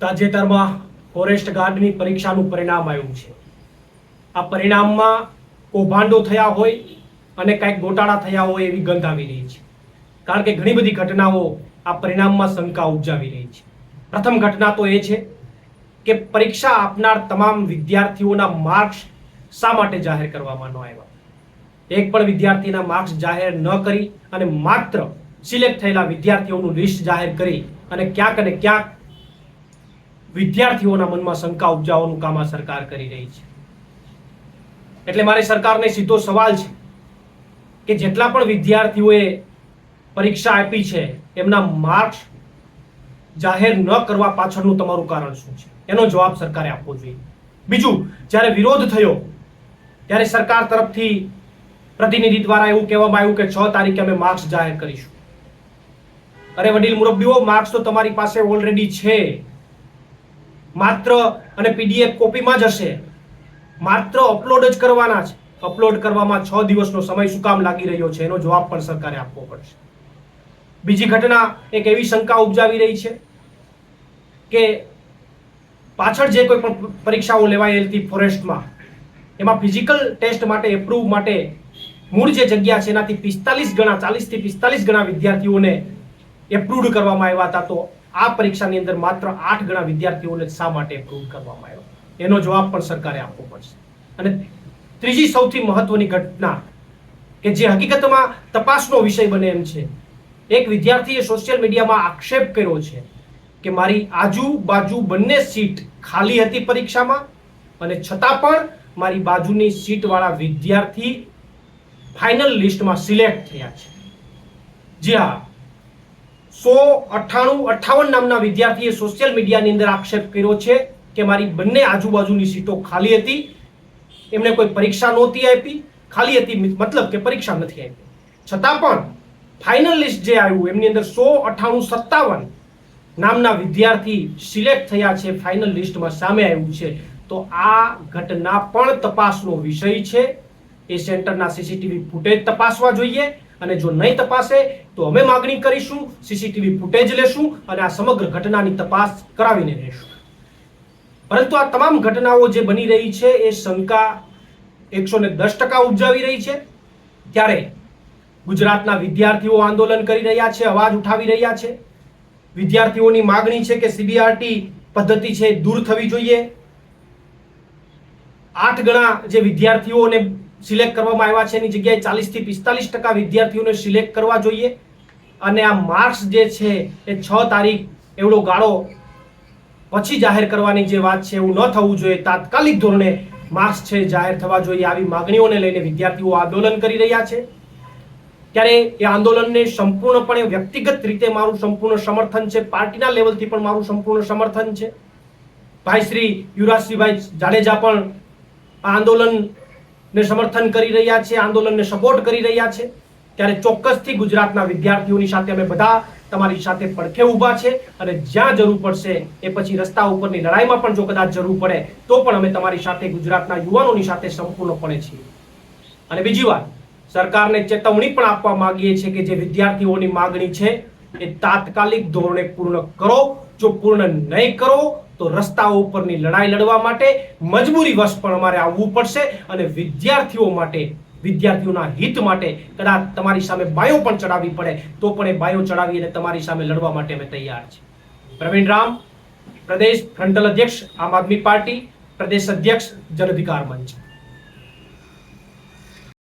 તાજેતરમાં ફોરેસ્ટ ગાર્ડની પરીક્ષાનું પરિણામ આવ્યું છે। આ પરિણામમાં કૌભાંડો થયા હોય અને કંઈક ગોટાળા થયા હોય એવી ગંધ આવી રહી છે, કારણ કે ઘણી બધી ઘટનાઓ આ પરિણામમાં શંકા ઉપજાવી રહી છે। પ્રથમ ઘટના તો એ છે કે પરીક્ષા આપનાર તમામ વિદ્યાર્થીઓના માર્ક્સ શા માટે જાહેર કરવામાં ન આવ્યા। એક પણ વિદ્યાર્થીના માર્ક્સ જાહેર ન કરી અને માત્ર સિલેક્ટ થયેલા વિદ્યાર્થીઓનું લિસ્ટ જાહેર કરી અને ક્યાંક વિદ્યાર્થીઓના મનમાં શંકા ઉપજાવવાનું કામ આ સરકાર કરી રહી છે। એટલે મારી સરકારને સીધો સવાલ છે કે જેટલા પણ વિદ્યાર્થીઓએ પરીક્ષા આપી છે એમના માર્ક્સ જાહેર ન કરવા પાછળનું તમારું કારણ શું છે, એનો જવાબ સરકારે આપવો જોઈએ। બીજું, જ્યારે વિરોધ થયો ત્યારે સરકાર તરફથી પ્રતિનિધિ દ્વારા એવું કહેવામાં આવ્યું કે 6 તારીખે અમે માર્ક્સ જાહેર કરીશું। અરે વડીલ મુરબ્બીઓ, માર્ક્સ તો તમારી પાસે ઓલરેડી છે, માત્ર અને પીડીએફ કોપીમાં જ હશે, માત્ર અપલોડ જ કરવાના છે। અપલોડ કરવામાં 6 દિવસનો સમય શું કામ લાગી રહ્યો છે, એનો જવાબ પણ સરકારે આપવો પડશે। બીજી ઘટના એક એવી શંકા ઉપજાવી રહી છે કે પાછળ જે કોઈ પણ પરીક્ષાઓ લેવાયેલી હતી ફોરેસ્ટમાં, એમાં ફિઝિકલ ટેસ્ટ માટે એપ્રૂવ માટે મૂળ જે જગ્યા છે એનાથી 45 ગણા 40 થી 45 ગણા વિદ્યાર્થીઓને એપ્રૂવડ કરવામાં આવ્યા હતા, તો આ પરીક્ષાની અંદર માત્ર 8 ગણા વિદ્યાર્થીઓને શા માટે એપ્રૂવ કરવામાં આવ્યો, એનો જવાબ પણ સરકારે આપવો પડશે। અને ત્રીજી સૌથી મહત્વની ઘટના કે જે હકીકતમાં તપાસનો વિષય બને એમ છે, એક વિદ્યાર્થીએ સોશિયલ મીડિયામાં આક્ષેપ કર્યો છે કે મારી આજુબાજુ બંને સીટ ખાલી હતી પરીક્ષામાં અને છતાં પણ મારી બાજુની સીટ વાળા વિદ્યાર્થી ફાઇનલ લિસ્ટમાં સિલેક્ટ થયા છે। જી હા, 198 નામના વિદ્યાર્થીએ સોશિયલ મીડિયાની અંદર આક્ષેપ કર્યો છે કે મારી બંને આજુબાજુની સીટો ખાલી હતી, એમને કોઈ પરીક્ષા નહોતી આપી, ખાલી હતી મતલબ કે પરીક્ષા નથી આપી, છતાં પણ ફાઇનલ લિસ્ટ જે આવ્યું એમની અંદર 198 નામના વિદ્યાર્થી સિલેક્ટ થયા છે, ફાઇનલ લિસ્ટમાં સામે આવ્યું છે। તો આ ઘટના પણ તપાસનો વિષય છે। એ સેન્ટરના સીસીટીવી ફૂટેજ તપાસવા જોઈએ અને જો નહીં તપાસે તો અમે માંગણી કરીશું, સીસીટીવી ફૂટેજ લેશું અને આ સમગ્ર ઘટનાની તપાસ કરાવીને રહેશું। પરંતુ આ તમામ ઘટનાઓ જે બની રહી છે એ શંકા 110% ઉપજાવી રહી છે। ત્યારે ગુજરાતના વિદ્યાર્થીઓ આંદોલન કરી રહ્યા છે, અવાજ ઉઠાવી રહ્યા છે। વિદ્યાર્થીઓની માંગણી છે કે સીબીઆરટી પદ્ધતિ છે દૂર થવી જોઈએ। 8 ગણા જે વિદ્યાર્થીઓને સિલેક્ટ કરવામાં આવ્યા છે એની જગ્યાએ 40 થી 45% વિદ્યાર્થીઓને સિલેક્ટ કરવા જોઈએ અને આ માર્ક્સ જે છે એ 6 તારીખ એવડો ગાળો પછી જાહેર કરવાની જે વાત છે એવું ન થવું જોઈએ। તાત્કાલિક ધોરણે માર્ક્સ છે જાહેર થવા જોઈએ, આવી માંગણીઓને લઈને વિદ્યાર્થીઓ આંદોલન કરી રહ્યા છે। ત્યારે એ આંદોલનને સંપૂર્ણપણે વ્યક્તિગત રીતે મારું સંપૂર્ણ સમર્થન છે, પાર્ટીના લેવલથી પણ મારું સંપૂર્ણ સમર્થન છે। ભાઈ શ્રી યુવરાજસિંહભાઈ જાડેજા પણ આ આંદોલનને સમર્થન કરી રહ્યા છે, આંદોલનને સપોર્ટ કરી રહ્યા છે। ત્યારે ચોક્કસથી ગુજરાતના વિદ્યાર્થીઓની સાથે અમે બધા તમારી સાથે પડખે ઊભા છે અને જ્યાં જરૂર પડશે એ પછી રસ્તા ઉપરની લડાઈમાં પણ જો કદાચ જરૂર પડે તો પણ અમે તમારી સાથે ગુજરાતના યુવાનોની સાથે સંપૂર્ણપણે છીએ। અને બીજી વાત, સરકારને ચેતવણી પણ આપવા માંગીએ છીએ કે જે વિદ્યાર્થીઓની માંગણી છે એ તાત્કાલિક ધોરણે પૂર્ણ કરો। જો પૂર્ણ નહીં કરો તો રસ્તાઓ ઉપરની લડાઈ લડવા માટે મજબૂરીવશ પણ અમારે આવવું પડશે અને વિદ્યાર્થીઓ માટે, વિદ્યાર્થીઓના હિત માટે કદાચ તમારી સામે બાયો પણ ચડાવવી પડે તો પણ એ બાયો ચડાવી અને તમારી સામે લડવા માટે અમે તૈયાર છીએ। પ્રવીણ રામ, પ્રદેશ ફ્રન્ટલ અધ્યક્ષ, આમ આદમી પાર્ટી, પ્રદેશ અધ્યક્ષ, જન અધિકાર મંચ।